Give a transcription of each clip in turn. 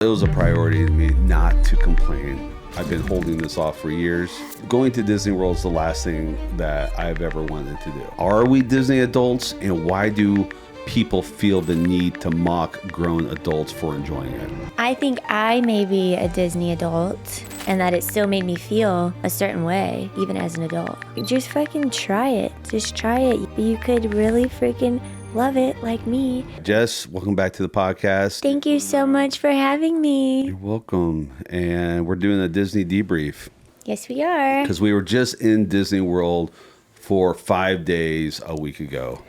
It was a priority to me not to complain. I've been holding this off for years. Going to Disney World is the last thing that I've ever wanted to do. Are we Disney adults, and why do people feel the need to mock grown adults for enjoying it? I think I may be a Disney adult and that it still made me feel a certain way, even as an adult. Just fucking try it. Just try it. You could really freaking love it like me. Jess, welcome back to the podcast. Thank you so much for having me. You're welcome. And we're doing a Disney debrief. Yes, we are. Because we were just in Disney World for 5 days a week ago.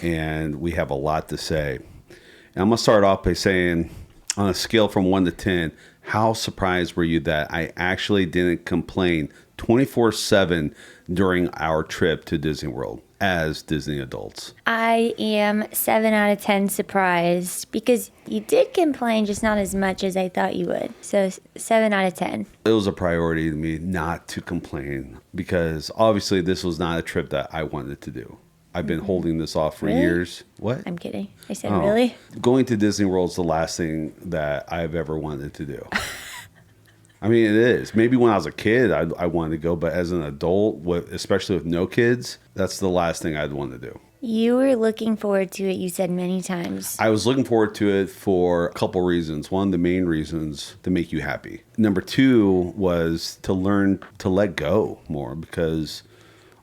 And we have a lot to say. And I'm going to start off by saying, on a scale from 1 to 10, how surprised were you that I actually didn't complain 24/7 during our trip to Disney World as Disney adults? I am 7 out of 10 surprised because you did complain, just not as much as I thought you would. So 7 out of 10. It was a priority to me not to complain because obviously this was not a trip that I wanted to do. I've been holding this off for years. What? I'm kidding. I said, really? Going to Disney World is the last thing that I've ever wanted to do. I mean, it is. Maybe when I was a kid, I wanted to go, but as an adult, especially with no kids, that's the last thing I'd want to do. You were looking forward to it, you said many times. I was looking forward to it for a couple reasons. One, the main reasons to make you happy. Number two was to learn to let go more because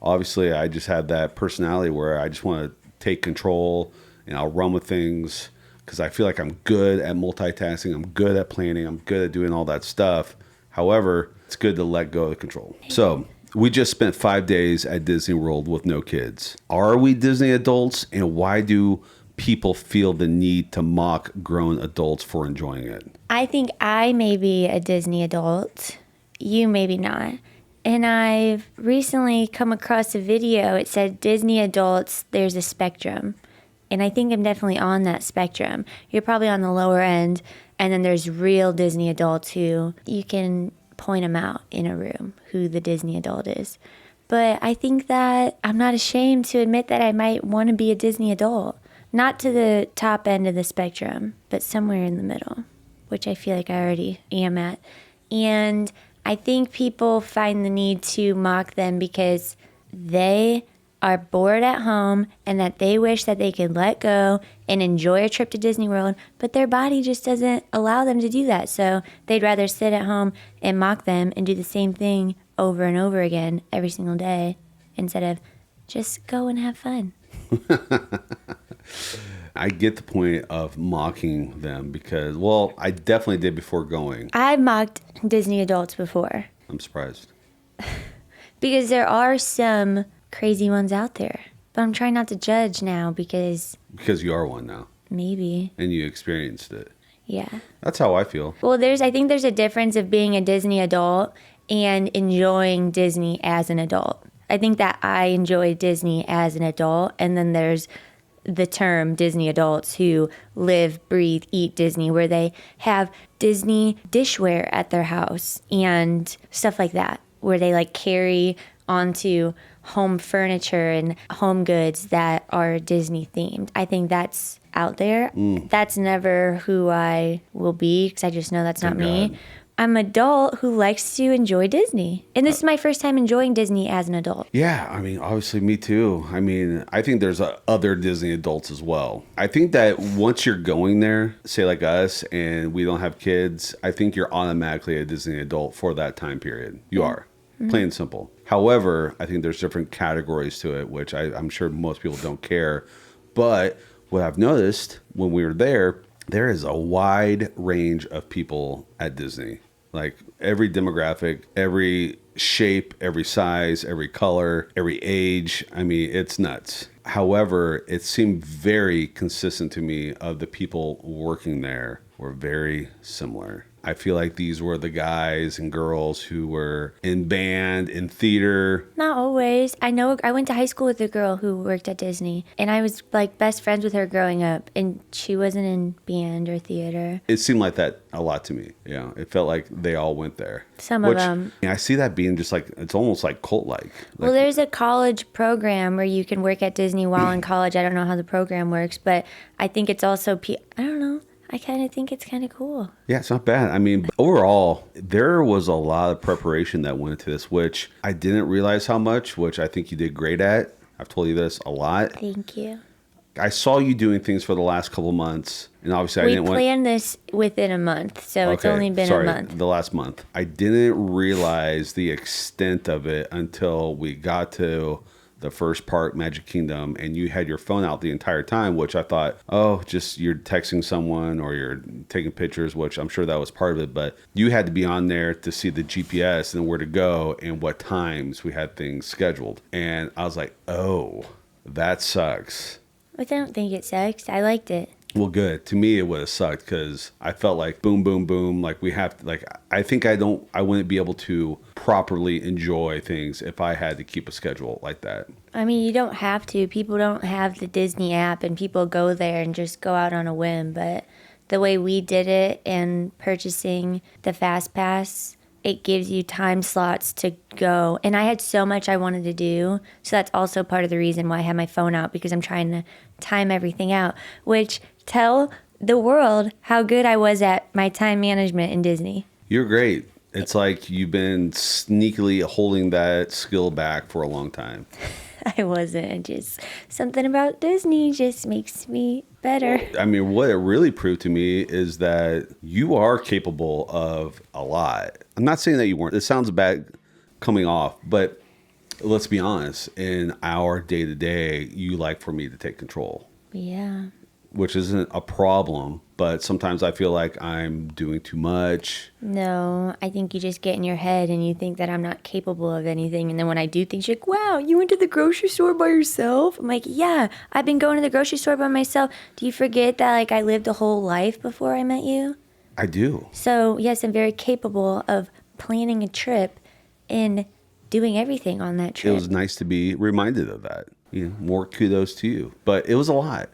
obviously I just have that personality where I just want to take control and I'll run with things because I feel like I'm good at multitasking. I'm good at planning. I'm good at doing all that stuff. However, it's good to let go of the control. So we just spent 5 days at Disney World with no kids. Are we Disney adults, and why do people feel the need to mock grown adults for enjoying it? I think I may be a Disney adult. You maybe not. And I've recently come across a video. It said Disney adults, there's a spectrum. And I think I'm definitely on that spectrum. You're probably on the lower end. And then there's real Disney adults who you can point them out in a room, who the Disney adult is. But I think that I'm not ashamed to admit that I might want to be a Disney adult. Not to the top end of the spectrum, but somewhere in the middle, which I feel like I already am at. And I think people find the need to mock them because they are bored at home and that they wish that they could let go and enjoy a trip to Disney World, but their body just doesn't allow them to do that. So they'd rather sit at home and mock them and do the same thing over and over again every single day instead of just go and have fun. I get the point of mocking them because, well, I definitely did before going. I've mocked Disney adults before. I'm surprised. Because there are some crazy ones out there. But I'm trying not to judge now because you are one now. Maybe. And you experienced it. Yeah. That's how I feel. Well, I think there's a difference of being a Disney adult and enjoying Disney as an adult. I think that I enjoy Disney as an adult, and then there's the term Disney adults who live, breathe, eat Disney, where they have Disney dishware at their house and stuff like that, where they like carry onto home furniture and home goods that are Disney themed. I think that's out there. That's never who I will be because I just know that's not me. I'm an adult who likes to enjoy Disney. And this is my first time enjoying Disney as an adult. Yeah, I mean, obviously me too. I mean, I think there's other Disney adults as well. I think that once you're going there, say like us, and we don't have kids, I think you're automatically a Disney adult for that time period. You are. Plain and simple. However, I think there's different categories to it, which I'm sure most people don't care. But what I've noticed when we were there is a wide range of people at Disney. Like every demographic, every shape, every size, every color, every age. I mean, it's nuts. However, it seemed very consistent to me of the people working there were very similar. I feel like these were the guys and girls who were in band, in theater. Not always. I know I went to high school with a girl who worked at Disney, and I was like best friends with her growing up, and she wasn't in band or theater. It seemed like that a lot to me. Yeah, it felt like they all went there. Some of them. I see that being just like, it's almost like cult-like. Well, there's a college program where you can work at Disney while in college. I don't know how the program works, but I think it's also, I don't know. I kind of think it's kind of cool. Yeah, it's not bad. I mean, overall, there was a lot of preparation that went into this, which I didn't realize how much, which I think you did great at. I've told you this a lot. Thank you. I saw you doing things for the last couple of months, and obviously I We didn't want... planned this within a month, so it's only been a month. The last month. I didn't realize the extent of it until we got to the first part, Magic Kingdom, and you had your phone out the entire time, which I thought, oh, just you're texting someone or you're taking pictures, which I'm sure that was part of it, but you had to be on there to see the GPS and where to go and what times we had things scheduled. And I was like, oh, that sucks. I don't think it sucks. I liked it. Well, good. To me, it would have sucked because I felt like boom, boom, boom. Like we have to, like, I think I wouldn't be able to properly enjoy things if I had to keep a schedule like that. I mean, you don't have to. People don't have the Disney app and people go there and just go out on a whim. But the way we did it and purchasing the Fast Pass, it gives you time slots to go. And I had so much I wanted to do. So that's also part of the reason why I have my phone out, because I'm trying to time everything out, which tell the world how good I was at my time management in Disney. You're great. It's like you've been sneakily holding that skill back for a long time. I wasn't. Just something about Disney just makes me better. I mean, what it really proved to me is that you are capable of a lot. I'm not saying that you weren't. It sounds bad coming off, but let's be honest. In our day-to-day, you like for me to take control. Yeah. Which isn't a problem, but sometimes I feel like I'm doing too much. No, I think you just get in your head and you think that I'm not capable of anything. And then when I do things, you're like, wow, you went to the grocery store by yourself? I'm like, yeah, I've been going to the grocery store by myself. Do you forget that like I lived a whole life before I met you? I do. So yes, I'm very capable of planning a trip and doing everything on that trip. It was nice to be reminded of that. You know, more kudos to you. But it was a lot.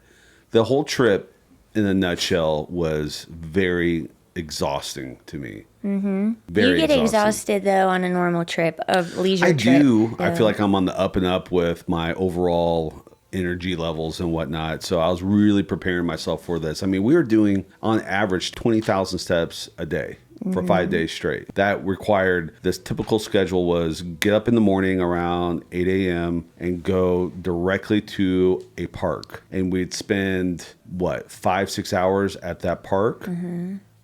The whole trip, in a nutshell, was very exhausting to me. Mm-hmm. Very You get exhausting. exhausted, though, on a normal trip, of leisure I trip. do. So. I feel like I'm on the up and up with my overall energy levels and whatnot. So I was really preparing myself for this. I mean, we were doing, on average, 20,000 steps a day for 5 days straight. That required, this typical schedule was get up in the morning around 8 a.m. and go directly to a park. And we'd spend, 5-6 hours at that park,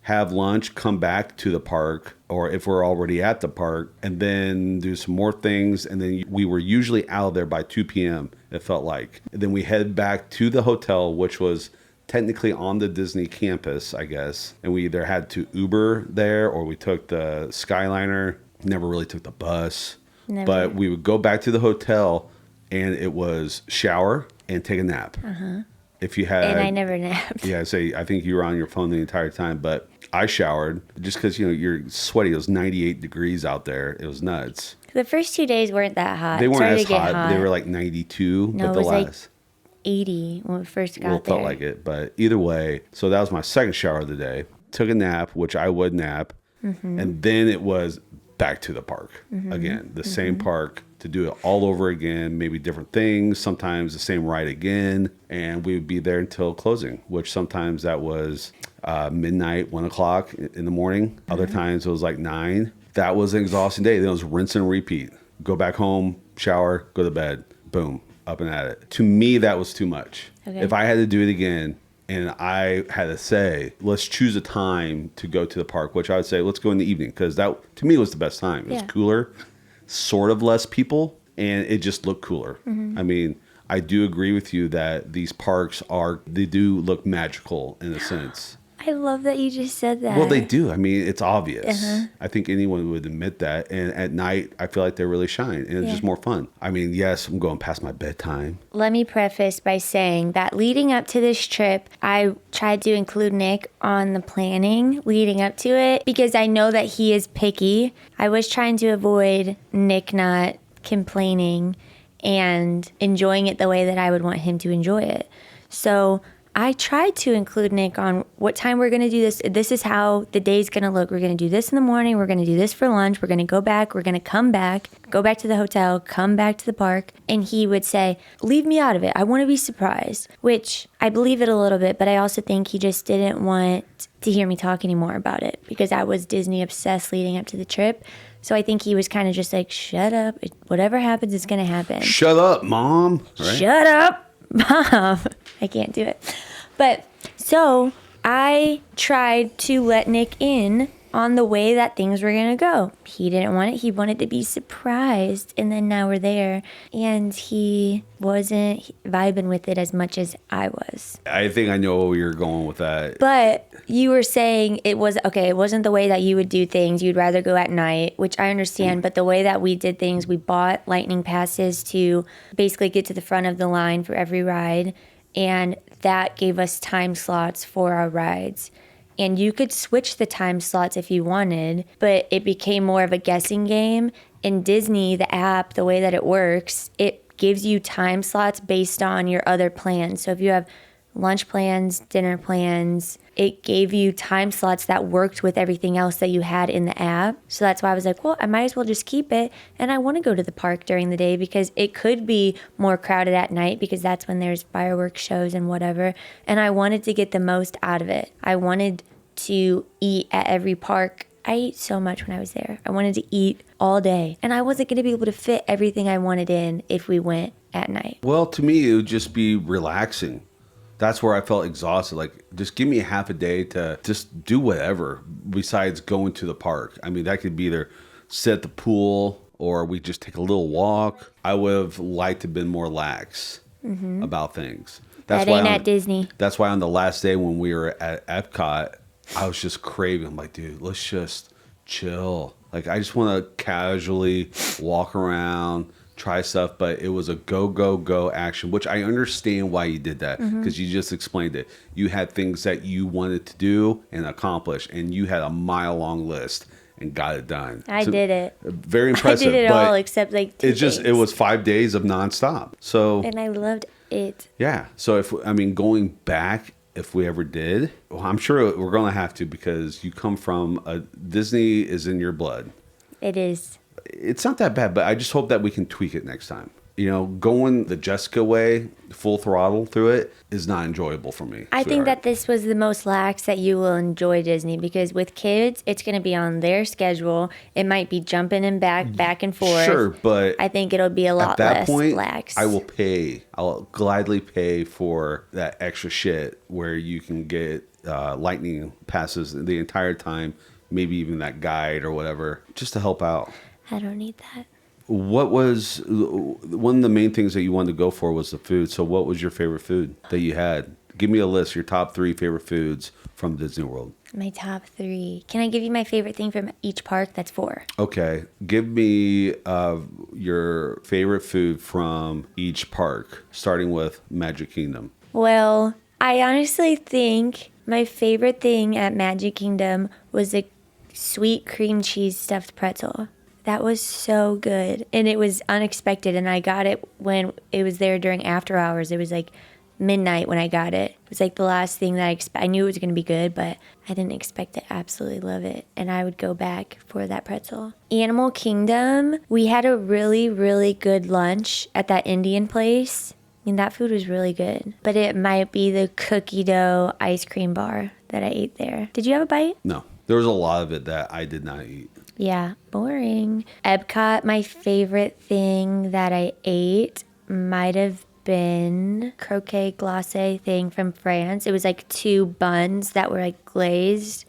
have lunch, come back to the park, or if we're already at the park, and then do some more things. And then we were usually out of there by 2 p.m., it felt like. And then we head back to the hotel, which was technically on the Disney campus, I guess. And we either had to Uber there or we took the Skyliner. Never really took the bus. Never. But we would go back to the hotel and it was shower and take a nap. If you had... And I never napped. Yeah, I think you were on your phone the entire time, but I showered just because, you're sweaty. It was 98 degrees out there. It was nuts. The first 2 days weren't that hot. They weren't Started as to get hot. They were like 92, No, but it the was like last... 80 when we first got Well, it there. felt like it, but either way. So that was my second shower of the day. Took a nap, which I would nap, and then it was back to the park again, the same park, to do it all over again. Maybe different things. Sometimes the same ride again, and we would be there until closing. Which sometimes that was midnight, 1 o'clock in the morning. Other times it was like 9. That was an exhausting day. Then it was rinse and repeat. Go back home, shower, go to bed, boom. Up and at it. To me, that was too much. Okay. If I had to do it again and I had to say, let's choose a time to go to the park, which I would say, let's go in the evening, because that, to me, was the best time. It was cooler, sort of less people, and it just looked cooler. I mean, I do agree with you that these parks they do look magical in a sense. I love that you just said that. Well, they do. I mean, it's obvious. I think anyone would admit that. And at night, I feel like they really shine. And it's just more fun. I mean, yes, I'm going past my bedtime. Let me preface by saying that leading up to this trip, I tried to include Nick on the planning leading up to it because I know that he is picky. I was trying to avoid Nick not complaining and enjoying it the way that I would want him to enjoy it. So I tried to include Nick on what time we're going to do this. This is how the day's going to look. We're going to do this in the morning. We're going to do this for lunch. We're going to go back. We're going to come back, go back to the hotel, come back to the park. And he would say, leave me out of it. I want to be surprised, which I believe it a little bit, but I also think he just didn't want to hear me talk anymore about it because I was Disney obsessed leading up to the trip. So I think he was kind of just like, shut up. Whatever happens, it's going to happen. Shut up, Mom. Right? Shut up, Mom. I can't do it. But so I tried to let Nick in on the way that things were going to go. He didn't want it. He wanted to be surprised. And then now we're there. And he wasn't vibing with it as much as I was. I think I know where you're going with that. But you were saying it wasn't the way that you would do things. You'd rather go at night, which I understand. But the way that we did things, we bought lightning passes to basically get to the front of the line for every ride. And that gave us time slots for our rides. And you could switch the time slots if you wanted, but it became more of a guessing game. In Disney, the app, the way that it works, it gives you time slots based on your other plans. So if you have lunch plans, dinner plans, it gave you time slots that worked with everything else that you had in the app. So that's why I was like, well, I might as well just keep it. And I want to go to the park during the day because it could be more crowded at night because that's when there's fireworks shows and whatever. And I wanted to get the most out of it. I wanted to eat at every park. I ate so much when I was there. I wanted to eat all day. And I wasn't going to be able to fit everything I wanted in if we went at night. Well, to me, it would just be relaxing. That's where I felt exhausted. Like, just give me a half a day to just do whatever besides going to the park. I mean, that could be either sit at the pool or we just take a little walk. I would have liked to have been more lax about things. That ain't at Disney. That's why on the last day when we were at Epcot, I was just craving. I'm like, dude, let's just chill. Like, I just want to casually walk around, try stuff, but it was a go, go, go action, which I understand why you did that because you just explained it. You had things that you wanted to do and accomplish, and you had a mile-long list and got it done. I did it. Very impressive. I did it all except like 2 days. It was 5 days of nonstop. So, and I loved it. Yeah. So going back, if we ever did, well, I'm sure we're going to have to because you come from Disney is in your blood. It is. It's not that bad, but I just hope that we can tweak it next time. You know, going the Jessica way, full throttle through it, is not enjoyable for me. I think that this was the most lax that you will enjoy Disney because with kids, it's going to be on their schedule. It might be jumping and back and forth. Sure, but I think it'll be a lot less lax. I will pay. I'll gladly pay for that extra shit where you can get lightning passes the entire time, maybe even that guide or whatever, just to help out. I don't need that. What was one of the main things that you wanted to go for was the food. So what was your favorite food that you had? Give me a list, your top 3 favorite foods from Disney World. My top 3. Can I give you my favorite thing from each park? That's 4. Okay. Give me your favorite food from each park, starting with Magic Kingdom. Well, I honestly think my favorite thing at Magic Kingdom was a sweet cream cheese stuffed pretzel. That was so good. And it was unexpected. And I got it when it was there during after hours. It was like midnight when I got it. It was like the last thing that I knew it was going to be good, but I didn't expect to absolutely love it. And I would go back for that pretzel. Animal Kingdom, we had a really, really good lunch at that Indian place. I mean, that food was really good. But it might be the cookie dough ice cream bar that I ate there. Did you have a bite? No. There was a lot of it that I did not eat. Yeah, boring. Epcot, my favorite thing that I ate might have been croquet glacé thing from France. It was like 2 buns that were like glazed,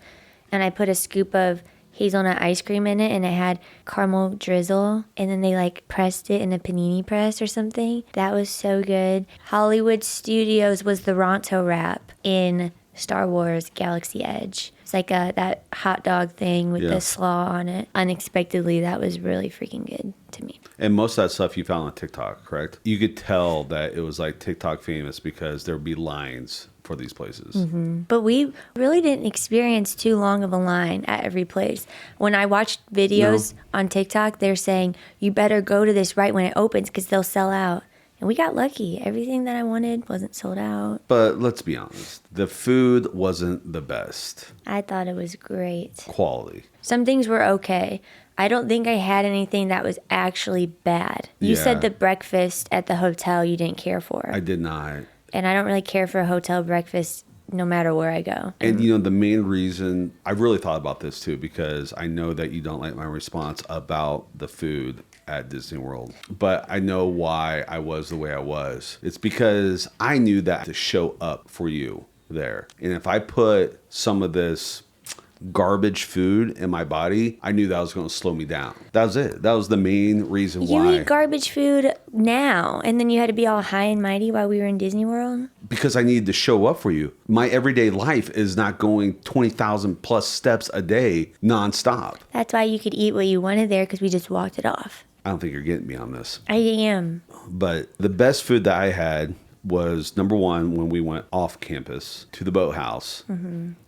and I put a scoop of hazelnut ice cream in it, and it had caramel drizzle, and then they like pressed it in a panini press or something. That was so good. Hollywood Studios was the Ronto wrap in Star Wars Galaxy Edge. It's like that hot dog thing with the slaw on it. Unexpectedly, that was really freaking good to me. And most of that stuff you found on TikTok, correct? You could tell that it was like TikTok famous because there would be lines for these places. Mm-hmm. But we really didn't experience too long of a line at every place. When I watched videos on TikTok, they're saying, you better go to this right when it opens because they'll sell out. And we got lucky. Everything that I wanted wasn't sold out. But let's be honest, the food wasn't the best I thought it was great. quality. Some things were okay. I don't think I had anything that was actually bad. You said Yeah. the breakfast at the hotel you didn't care for. I did not. And I don't really care for a hotel breakfast no matter where I go. And the main reason I really thought about this too, because I know that you don't like my response about the food at Disney World, but I know why I was the way I was. It's because I knew that to show up for you there. And if I put some of this garbage food in my body, I knew that was going to slow me down. That was it. That was the main reason You why. eat garbage food now, and then you had to be all high and mighty while we were in Disney World? Because I needed to show up for you. My everyday life is not going 20,000 plus steps a day nonstop. That's why you could eat what you wanted there, because we just walked it off. I don't think you're getting me on this. I am. But the best food that I had was number one when we went off campus to the boathouse.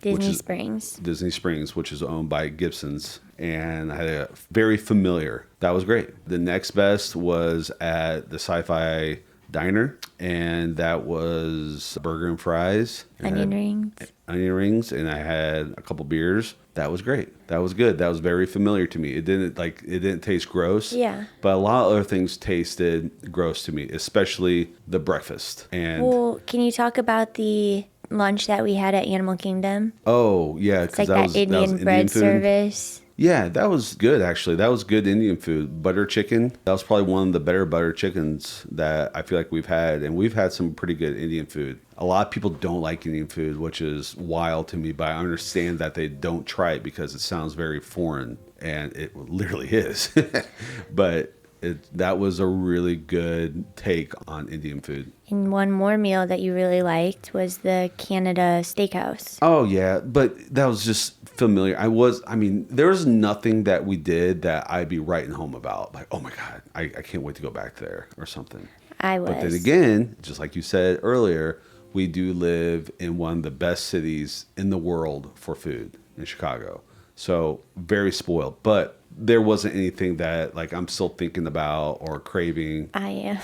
Disney Springs. Disney Springs, which is owned by Gibson's. And I had a very familiar. That was great. The next best was at the Sci-Fi Diner, and that was burger and fries. Onion rings. Onion rings, and I had a couple beers. That was great. That was good. That was very familiar to me. It didn't taste gross. Yeah. But a lot of other things tasted gross to me, especially the breakfast. And Well, can you talk about the lunch that we had at Animal Kingdom? oh yeah, It's like because that was Indian bread food. service. Yeah, that was good actually. That was good Indian food. Butter chicken. That was probably one of the better butter chickens that I feel like we've had. And we've had some pretty good Indian food. A lot of people don't like Indian food, which is wild to me, but I understand that they don't try it because it sounds very foreign, and it literally is. But that was a really good take on Indian food. And one more meal that you really liked was the Canada Steakhouse. Oh yeah, but that was just familiar. There was nothing that we did that I'd be writing home about. Like, oh my God, I can't wait to go back there or something. I was. But then again, just like you said earlier, we do live in one of the best cities in the world for food in Chicago. So very spoiled. But there wasn't anything that like I'm still thinking about or craving. I am.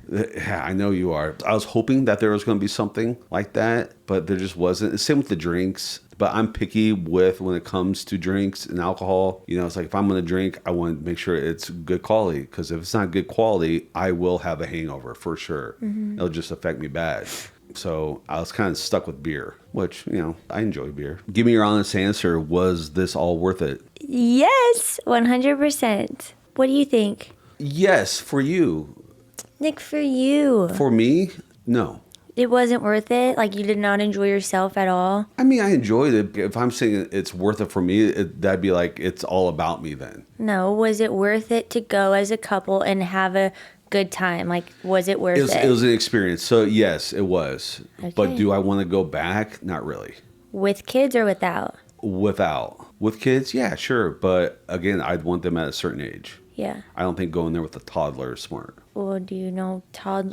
Yeah, I know you are. I was hoping that there was going to be something like that, but there just wasn't. Same with the drinks. But I'm picky with when it comes to drinks and alcohol. It's like if I'm going to drink, I want to make sure it's good quality. Because if it's not good quality, I will have a hangover for sure. It'll just affect me bad. So I was kind of stuck with beer, which, I enjoy beer. Give me your honest answer. Was this all worth it? Yes, 100%. What do you think? Yes, for you. Nick, for you. For me, no. It wasn't worth it? Like you did not enjoy yourself at all? I mean, I enjoyed it. If I'm saying it's worth it for me, that'd be like it's all about me then. No, was it worth it to go as a couple and have a good time? Like, was it worth it? It was an experience. So, yes, it was. Okay. But do I want to go back? Not really. With kids or without? Without. With kids, yeah, sure. But again, I'd want them at a certain age. Yeah. I don't think going there with a toddler is smart. Well, do you know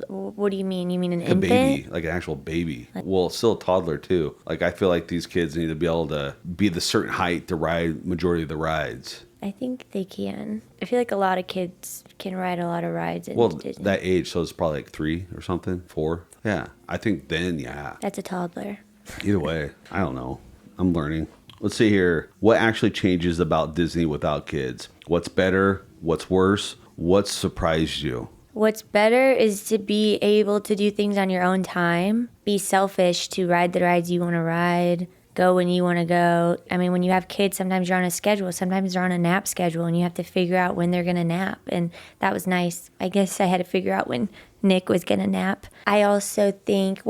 what do you mean? You mean an Like infant? a baby, like an actual baby. Well, it's still a toddler too. Like I feel like these kids need to be able to be the certain height to ride majority of the rides. I think they can. I feel like a lot of kids can ride a lot of rides in Well, Disney. that age, so it's probably like 3 or something, 4. Yeah, I think then, yeah. That's a toddler. Either way, I don't know. I'm learning. Let's see here. What actually changes about Disney without kids? What's better? What's worse? What surprised you? What's better is to be able to do things on your own time. Be selfish to ride the rides you want to ride. Go when you want to go. I mean, when you have kids, sometimes you're on a schedule. Sometimes they're on a nap schedule, and you have to figure out when they're going to nap. And that was nice. I guess I had to figure out when Nick was going to nap. I also think,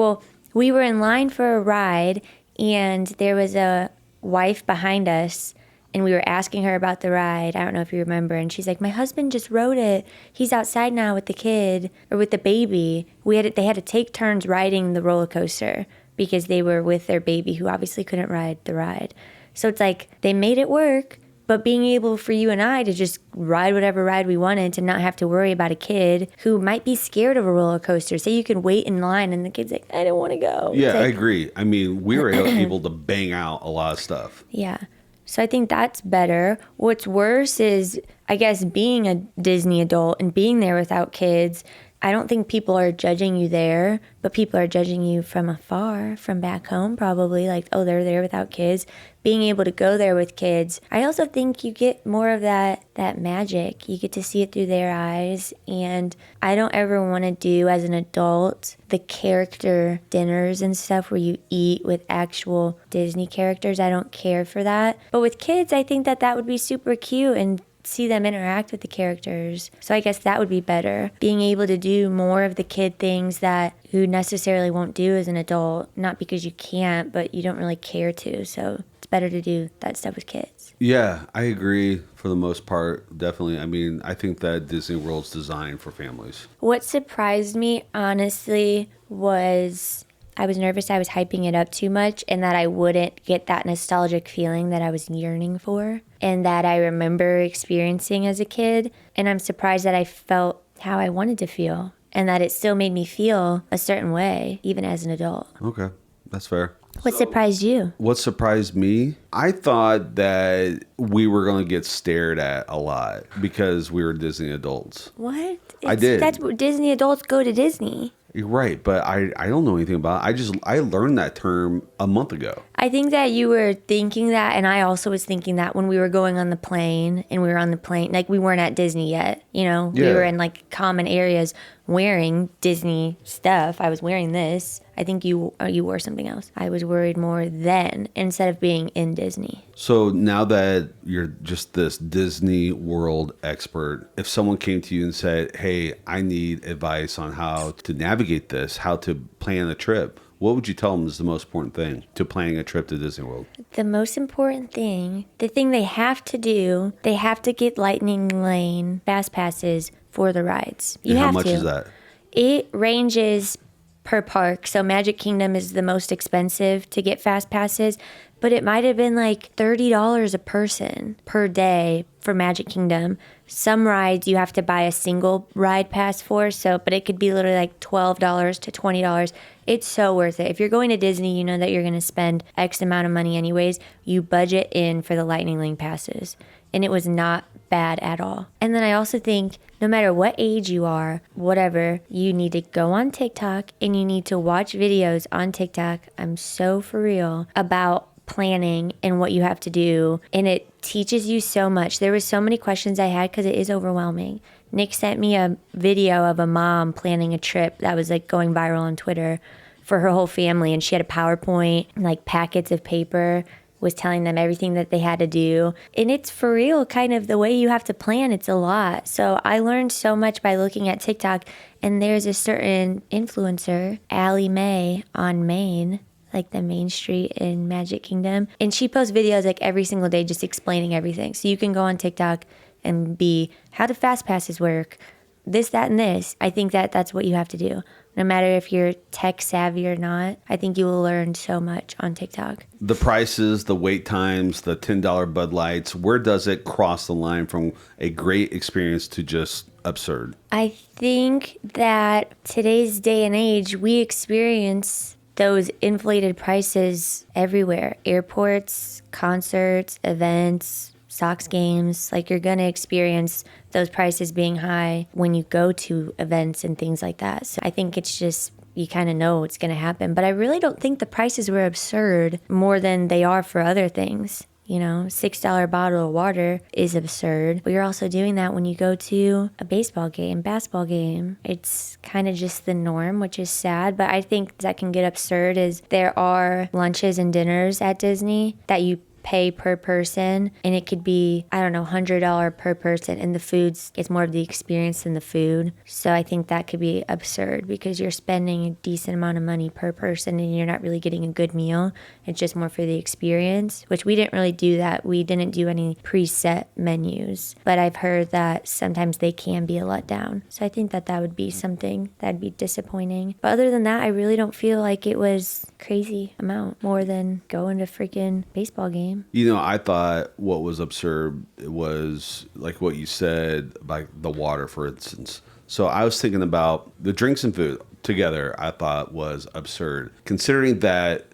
we were in line for a ride, and there was a wife behind us, and we were asking her about the ride. I don't know if you remember. And she's like, my husband just rode it. He's outside now with the kid or with the baby. They had to take turns riding the roller coaster because they were with their baby who obviously couldn't ride the ride. So it's like they made it work, but being able for you and I to just ride whatever ride we wanted, to not have to worry about a kid who might be scared of a roller coaster. Say you can wait in line and the kid's like, I don't want to go. Yeah, It's like, I agree. I mean, we were able to bang out a lot of stuff. yeah. So I think that's better. What's worse is, I guess, being a Disney adult and being there without kids. I don't think people are judging you there, but people are judging you from afar, from back home probably, like, oh, they're there without kids. Being able to go there with kids, I also think you get more of that magic. You get to see it through their eyes. And I don't ever want to do, as an adult, the character dinners and stuff where you eat with actual Disney characters. I don't care for that. But with kids, I think that would be super cute and see them interact with the characters. So I guess that would be better. Being able to do more of the kid things that you necessarily won't do as an adult, not because you can't, but you don't really care to. So it's better to do that stuff with kids. Yeah, I agree for the most part. Definitely. I mean, I think that Disney World's designed for families. What surprised me, honestly, was I was nervous I was hyping it up too much and that I wouldn't get that nostalgic feeling that I was yearning for and that I remember experiencing as a kid. And I'm surprised that I felt how I wanted to feel and that it still made me feel a certain way, even as an adult. Okay, that's fair. What surprised you? What surprised me? I thought that we were going to get stared at a lot because we were Disney adults. What? I did. That's what Disney adults go to Disney. You're right, but I don't know anything about it. I learned that term a month ago. I think that you were thinking that, and I also was thinking that when we were going on the plane, and we were on the plane, like we weren't at Disney yet, you know? Yeah. We were in like common areas wearing Disney stuff. I was wearing this. I think you wore something else. I was worried more then instead of being in Disney. So now that you're just this Disney World expert, if someone came to you and said, hey, I need advice on how to navigate this, how to plan a trip, what would you tell them is the most important thing to planning a trip to Disney World? The most important thing, the thing they have to do, they have to get Lightning Lane fast passes for the rides. And how much is that? It ranges per park. So Magic Kingdom is the most expensive to get fast passes, but it might have been like $30 a person per day for Magic Kingdom. Some rides you have to buy a single ride pass for, but it could be literally like $12 to $20. It's so worth it. If you're going to Disney, you know that you're going to spend X amount of money anyways. You budget in for the Lightning Lane passes. And it was not bad at all. And then I also think no matter what age you are, whatever, you need to go on TikTok and you need to watch videos on TikTok. I'm so for real about planning and what you have to do. And it teaches you so much. There was so many questions I had because it is overwhelming. Nick sent me a video of a mom planning a trip that was like going viral on Twitter for her whole family. And she had a PowerPoint, like packets of paper, was telling them everything that they had to do. And it's for real, kind of the way you have to plan. It's a lot. So I learned so much by looking at TikTok. And there's a certain influencer, Allie Mae on Main, like the main street in Magic Kingdom. And she posts videos like every single day just explaining everything. So you can go on TikTok and be, how do fast passes work? This, that, and this. I think that's what you have to do. No matter if you're tech savvy or not, I think you will learn so much on TikTok. The prices, the wait times, the $10 Bud Lights, where does it cross the line from a great experience to just absurd? I think that today's day and age, we experience those inflated prices everywhere. Airports, concerts, events, Sox games, like you're going to experience those prices being high when you go to events and things like that. So I think it's just, you kind of know what's going to happen. But I really don't think the prices were absurd more than they are for other things. You know, $6 bottle of water is absurd. But you're also doing that when you go to a baseball game, basketball game. It's kind of just the norm, which is sad. But I think that can get absurd is there are lunches and dinners at Disney that you pay per person, and it could be, I don't know, $100 per person, and the foods, it's more of the experience than the food. So I think that could be absurd because you're spending a decent amount of money per person and you're not really getting a good meal. It's just more for the experience, which we didn't really do that. We didn't do any preset menus, but I've heard that sometimes they can be a letdown. So I think that would be something that'd be disappointing. But other than that, I really don't feel like it was crazy amount more than going to freaking baseball game. You know, I thought what was absurd was like what you said, like the water, for instance. So I was thinking about the drinks and food. together, I thought was absurd. Considering that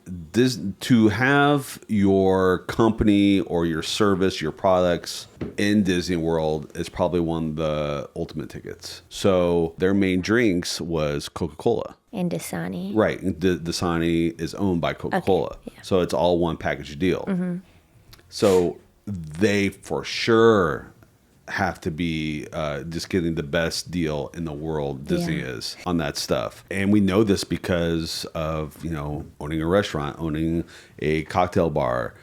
to have your company or your service, your products in Disney World is probably one of the ultimate tickets. So their main drinks was Coca-Cola. And Dasani. Right. Dasani is owned by Coca-Cola. Okay, yeah. So it's all one package deal. So they for sure have to be just getting the best deal in the world. Disney is on that stuff. And we know this because of, owning a restaurant, owning a cocktail bar.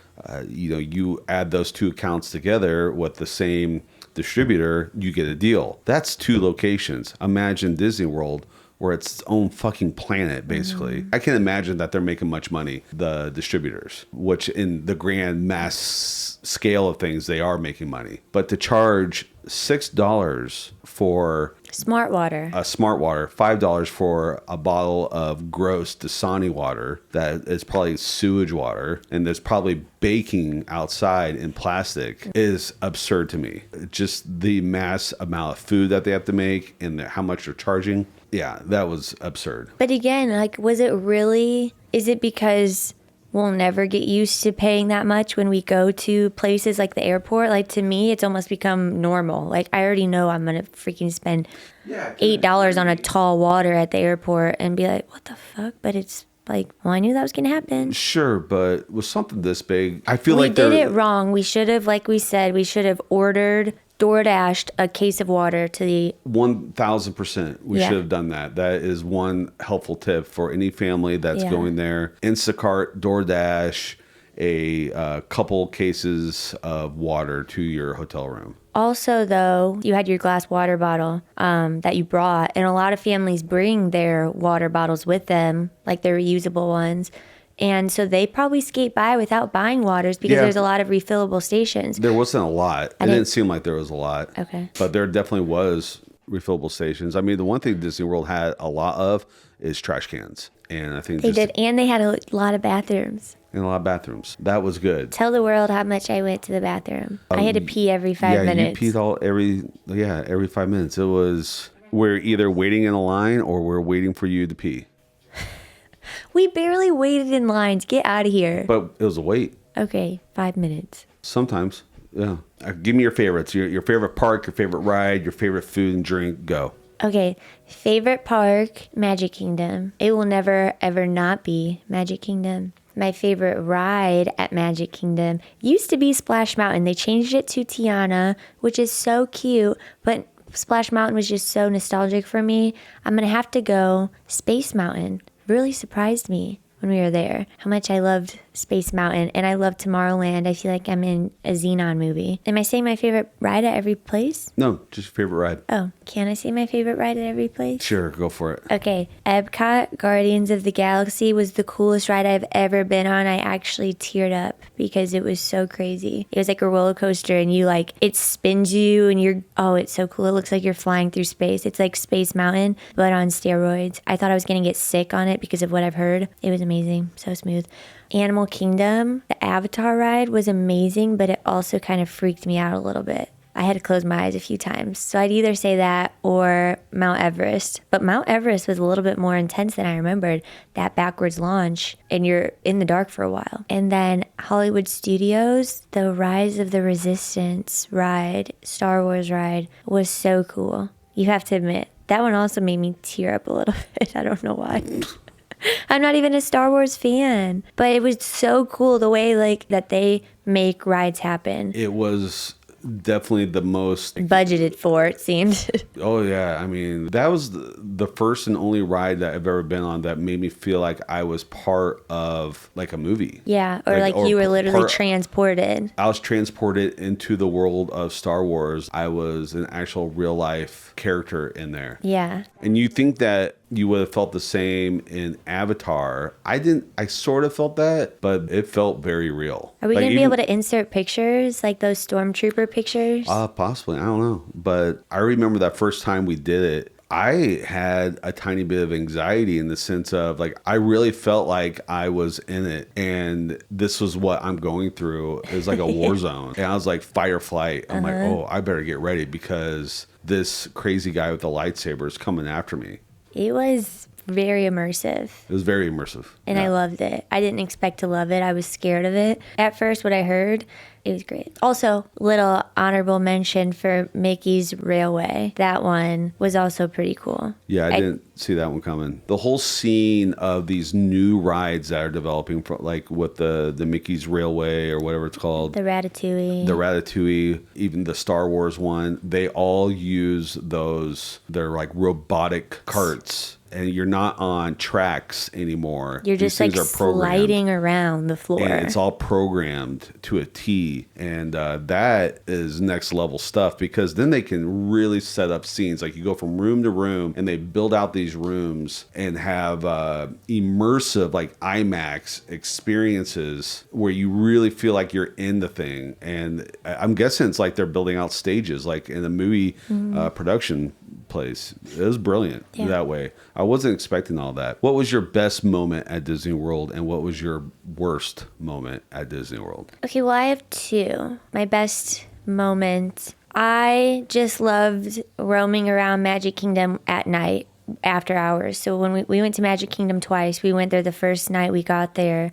You add those two accounts together with the same distributor, you get a deal. That's 2 locations. Imagine Disney World, where it's its own fucking planet, basically. I can't imagine that they're making much money, the distributors, which in the grand mass scale of things, they are making money. But to charge $6 for Smart water. a smart water, $5 for a bottle of gross Dasani water that is probably sewage water, and there's probably baking outside in plastic, is absurd to me. Just the mass amount of food that they have to make and how much they're charging. Yeah, that was absurd. But again, is it because we'll never get used to paying that much when we go to places like the airport? Like, to me, it's almost become normal. Like, I already know I'm going to freaking spend $8 on a tall water at the airport and be like, what the fuck? But it's like, well, I knew that was going to happen. Sure, but with something this big, I feel We like did it wrong. We should have, like we said, ordered DoorDashed a case of water to the 1,000%. We should have done that. That is one helpful tip for any family that's going there. Instacart, DoorDash, a couple cases of water to your hotel room. Also, though, you had your glass water bottle that you brought, and a lot of families bring their water bottles with them, like their reusable ones. And so they probably skate by without buying waters because there's a lot of refillable stations. There wasn't a lot. It didn't seem like there was a lot. Okay. But there definitely was refillable stations. I mean, the one thing Disney World had a lot of is trash cans. And I think they did. And they had a lot of bathrooms. And a lot of bathrooms. That was good. Tell the world how much I went to the bathroom. I had to pee every 5 minutes. Yeah, you peed every 5 minutes. It was, we're either waiting in a line or we're waiting for you to pee. We barely waited in lines. Get out of here. But it was a wait. Okay, 5 minutes. Sometimes, yeah. Give me your favorites. Your favorite park, your favorite ride, your favorite food and drink. Go. Okay, favorite park, Magic Kingdom. It will never, ever not be Magic Kingdom. My favorite ride at Magic Kingdom used to be Splash Mountain. They changed it to Tiana, which is so cute, but Splash Mountain was just so nostalgic for me. I'm going to have to go Space Mountain. Really surprised me when we were there how much I loved Space Mountain, and I love Tomorrowland. I feel like I'm in a Xenon movie. Am I saying my favorite ride at every place? No, just your favorite ride. Oh, can I say my favorite ride at every place? Sure, go for it. Okay, Epcot Guardians of the Galaxy was the coolest ride I've ever been on. I actually teared up because it was so crazy. It was like a roller coaster, and it spins you, and it's so cool. It looks like you're flying through space. It's like Space Mountain, but on steroids. I thought I was going to get sick on it because of what I've heard. It was amazing. So smooth. Animal Kingdom, the Avatar ride was amazing, but it also kind of freaked me out a little bit. I had to close my eyes a few times. So I'd either say that or Mount Everest. But Mount Everest was a little bit more intense than I remembered. That backwards launch, and you're in the dark for a while. And then Hollywood Studios, the Rise of the Resistance ride, Star Wars ride, was so cool. You have to admit, that one also made me tear up a little bit. I don't know why. I'm not even a Star Wars fan, but it was so cool the way that they make rides happen. It was definitely the most budgeted for, it seemed. Oh yeah, I mean, that was the first and only ride that I've ever been on that made me feel like I was part of like a movie. Yeah, or you were literally transported. I was transported into the world of Star Wars. I was an actual real life character in there. Yeah. And you think that you would have felt the same in Avatar. I didn't. I sort of felt that, but it felt very real. Are we going to be able to insert pictures, like those stormtrooper pictures? Possibly. I don't know. But I remember that first time we did it, I had a tiny bit of anxiety in the sense of I really felt like I was in it and this was what I'm going through. It was like a war zone. And I was like fight or flight. I'm like, oh, I better get ready because this crazy guy with the lightsaber is coming after me. It was very immersive. It was very immersive. And I loved it. I didn't expect to love it. I was scared of it. At first, what I heard, it was great. Also, little honorable mention for Mickey's Railway. That one was also pretty cool. Yeah, I didn't see that one coming. The whole scene of these new rides that are developing, like with the Mickey's Railway or whatever it's called. The Ratatouille, even the Star Wars one, they all use those. They're like robotic carts. And you're not on tracks anymore. You're just like sliding around the floor. And it's all programmed to a T. And that is next level stuff, because then they can really set up scenes. Like you go from room to room and they build out these rooms and have immersive like IMAX experiences where you really feel like you're in the thing. And I'm guessing it's like they're building out stages like in a movie production place. It was brilliant that way. I wasn't expecting all that. What was your best moment at Disney World, and what was your worst moment at Disney World? Okay, well, I have two. My best moment, I just loved roaming around Magic Kingdom at night after hours. So when we went to Magic Kingdom twice, we went there the first night we got there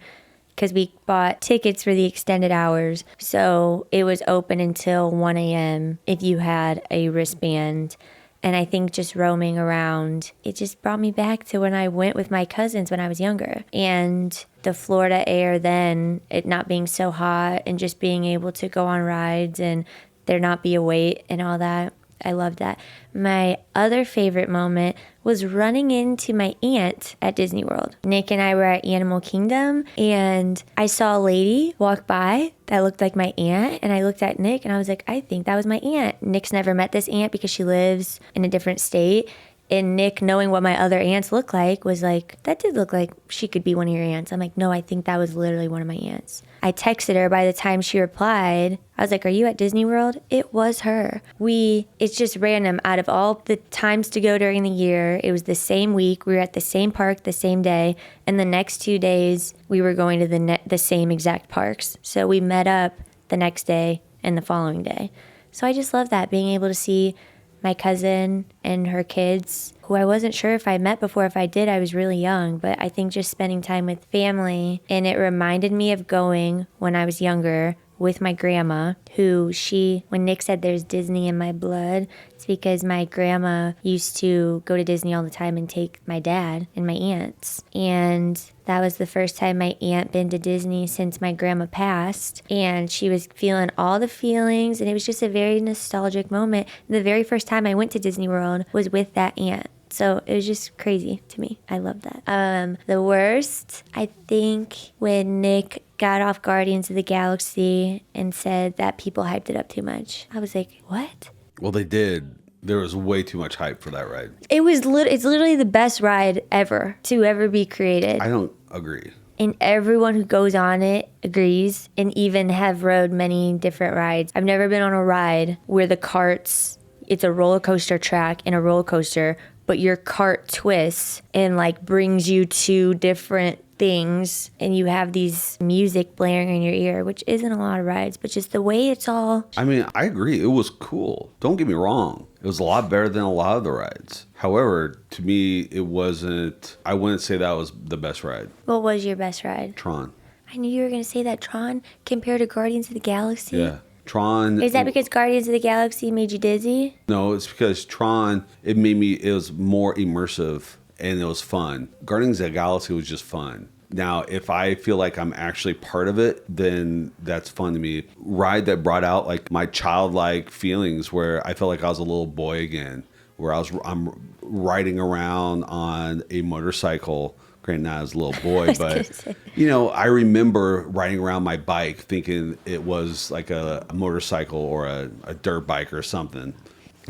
because we bought tickets for the extended hours. So it was open until 1 a.m. if you had a wristband. And I think just roaming around, it just brought me back to when I went with my cousins when I was younger. And the Florida air then, it not being so hot and just being able to go on rides and there not be a wait and all that. I loved that. My other favorite moment was running into my aunt at Disney World. Nick and I were at Animal Kingdom, and I saw a lady walk by that looked like my aunt, and I looked at Nick, and I was like, I think that was my aunt. Nick's never met this aunt because she lives in a different state. And Nick, knowing what my other aunts look like, was like, that did look like she could be one of your aunts. I'm like, no, I think that was literally one of my aunts. I texted her. By the time she replied, I was like, are you at Disney World? It was her. It's just random. Out of all the times to go during the year, it was the same week. We were at the same park the same day. And the next 2 days, we were going to the same exact parks. So we met up the next day and the following day. So I just love that, being able to see my cousin and her kids, who I wasn't sure if I met before. If I did, I was really young. But I think just spending time with family, and it reminded me of going when I was younger with my grandma, when Nick said there's Disney in my blood, it's because my grandma used to go to Disney all the time and take my dad and my aunts. And that was the first time my aunt been to Disney since my grandma passed. And she was feeling all the feelings, and it was just a very nostalgic moment. And the very first time I went to Disney World was with that aunt. So it was just crazy to me. I love that. The worst, I think, when Nick got off Guardians of the Galaxy and said that people hyped it up too much. I was like, what? Well, they did. There was way too much hype for that ride. It's literally the best ride ever to ever be created. I don't agree. And everyone who goes on it agrees, and even have rode many different rides. I've never been on a ride where the carts, it's a roller coaster track and a roller coaster, but your cart twists and like brings you to different things, and you have these music blaring in your ear, which isn't a lot of rides, but just the way it's all. I mean, I agree. It was cool. Don't get me wrong. It was a lot better than a lot of the rides. However, to me, it wasn't, I wouldn't say that was the best ride. What was your best ride? Tron. I knew you were going to say that. Tron compared to Guardians of the Galaxy? Yeah. Tron. Is that because Guardians of the Galaxy made you dizzy? No, it's because Tron, it was more immersive and it was fun. Guardians of the Galaxy was just fun. Now, if I feel like I'm actually part of it, then that's fun to me. Ride that brought out like my childlike feelings, where I felt like I was a little boy again, where I'm riding around on a motorcycle. Granted, not as a little boy, but I remember riding around my bike thinking it was like a motorcycle or a dirt bike or something,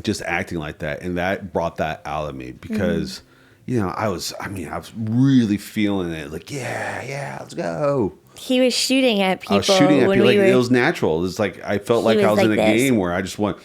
just acting like that. And that brought that out of me because, I was really feeling it. Like, yeah, let's go. He was shooting at people. I was shooting at people. It was natural. It's like I felt like I was in a game where I just went,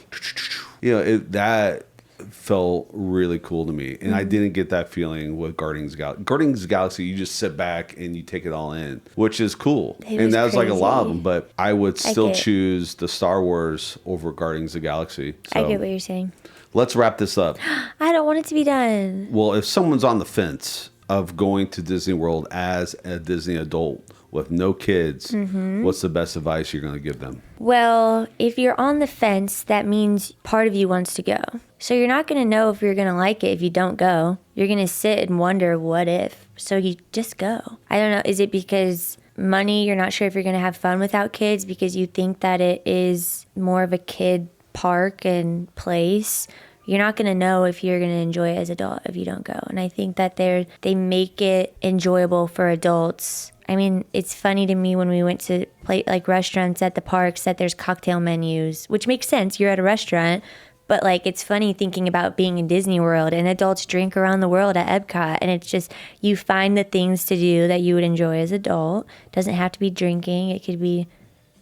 that felt really cool to me. And I didn't get that feeling with Guardians of the Galaxy. Guardians of the Galaxy, you just sit back and you take it all in, which is cool. And that was like a lot of them, but I would still choose the Star Wars over Guardians of the Galaxy. So I get what you're saying. let's wrap this up. I don't want it to be done. Well, if someone's on the fence of going to Disney World as a Disney adult with no kids, what's the best advice you're going to give them? Well, if you're on the fence, that means part of you wants to go. So you're not going to know if you're going to like it if you don't go. You're going to sit and wonder, what if? So you just go. I don't know. Is it because money, you're not sure if you're going to have fun without kids because you think that it is more of a kid park and place? You're not going to know if you're going to enjoy it as an adult if you don't go. And I think that they make it enjoyable for adults. I mean, it's funny to me when we went to like restaurants at the parks that there's cocktail menus, which makes sense. You're at a restaurant. But like, it's funny thinking about being in Disney World and adults drink around the world at Epcot. And it's just, you find the things to do that you would enjoy as an adult. It doesn't have to be drinking. It could be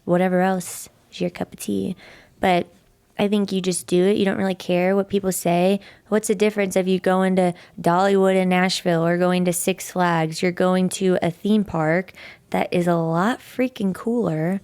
whatever else is your cup of tea. But I think you just do it. You don't really care what people say. What's the difference of you going to Dollywood in Nashville or going to Six Flags? You're going to a theme park that is a lot freaking cooler.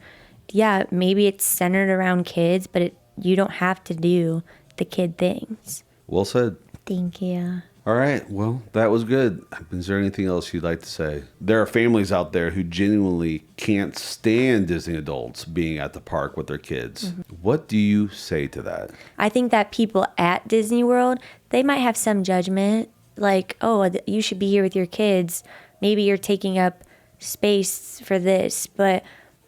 Yeah, maybe it's centered around kids, but you don't have to do the kid things. Well said. Thank you. All right. Well, that was good. Is there anything else you'd like to say? There are families out there who genuinely can't stand Disney adults being at the park with their kids. What do you say to that? I think that people at Disney World, they might have some judgment. Like, oh, you should be here with your kids. Maybe you're taking up space for this. But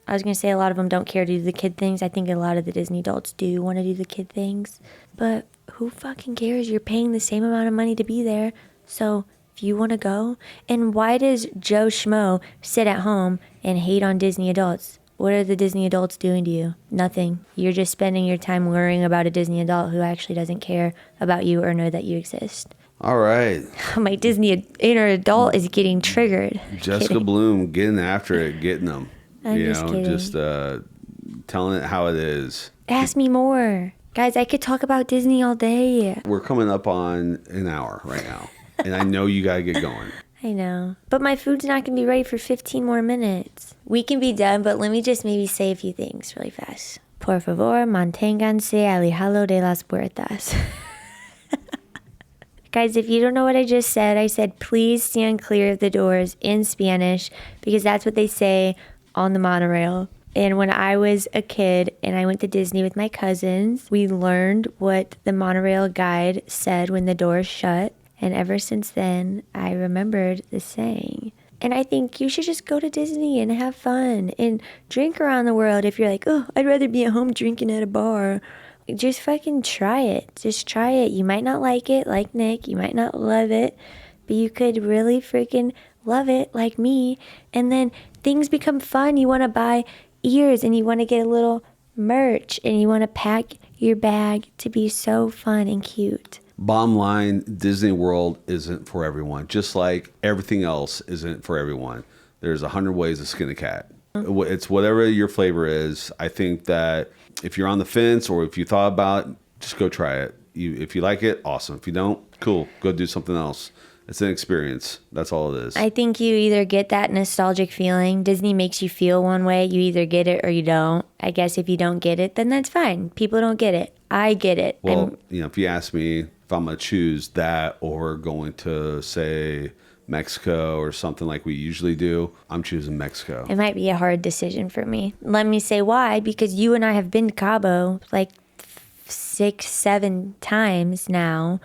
I was going to say a lot of them don't care to do the kid things. I think a lot of the Disney adults do want to do the kid things. But who fucking cares? You're paying the same amount of money to be there. So if you want to go. And why does Joe Schmo sit at home and hate on Disney adults? What are the Disney adults doing to you? Nothing. You're just spending your time worrying about a Disney adult who actually doesn't care about you or know that you exist. All right. My Disney inner adult is getting triggered. Jessica Bloom getting after it, getting them. I'm just kidding. Just telling it how it is. Ask me more. Guys, I could talk about Disney all day. We're coming up on an hour right now, and I know you got to get going. I know. But my food's not going to be ready for 15 more minutes. We can be done, but let me just maybe say a few things really fast. Por favor, manténganse alejado de las puertas. Guys, if you don't know what I just said, I said please stand clear of the doors in Spanish because that's what they say on the monorail. And when I was a kid and I went to Disney with my cousins, we learned what the monorail guide said when the doors shut. And ever since then, I remembered the saying. And I think you should just go to Disney and have fun and drink around the world. If you're like, oh, I'd rather be at home drinking at a bar. Just fucking try it. Just try it. You might not like it, like Nick. You might not love it. But you could really freaking love it, like me. And then things become fun. You want to buy ears and you want to get a little merch and you want to pack your bag to be so fun and cute. Bottom line, Disney World isn't for everyone, just like everything else isn't for everyone. There's 100 ways to skin a cat. It's whatever your flavor is. I think that if you're on the fence or if you thought about it, just go try it. If you like it, awesome. If you don't, cool. Go do something else. It's an experience. That's all it is. I think you either get that nostalgic feeling. Disney makes you feel one way. You either get it or you don't. I guess if you don't get it, then that's fine. People don't get it. I get it. Well, if you ask me if I'm going to choose that or going to, say, Mexico or something like we usually do, I'm choosing Mexico. It might be a hard decision for me. Let me say why. Because you and I have been to Cabo like 6, 7 times now.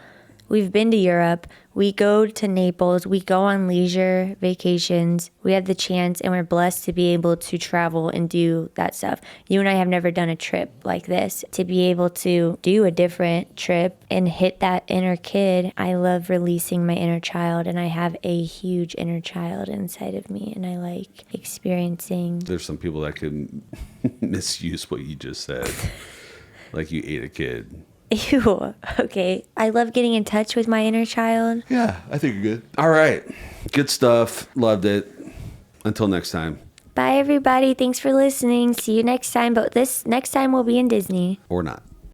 We've been to Europe. We go to Naples. We go on leisure vacations. We have the chance and we're blessed to be able to travel and do that stuff. You and I have never done a trip like this. To be able to do a different trip and hit that inner kid, I love releasing my inner child, and I have a huge inner child inside of me, and I like experiencing. There's some people that could misuse what you just said. Like you ate a kid. Ew. Okay. I love getting in touch with my inner child. Yeah, I think you're good. All right. Good stuff. Loved it. Until next time. Bye, everybody. Thanks for listening. See you next time. But this next time we'll be in Disney. Or not.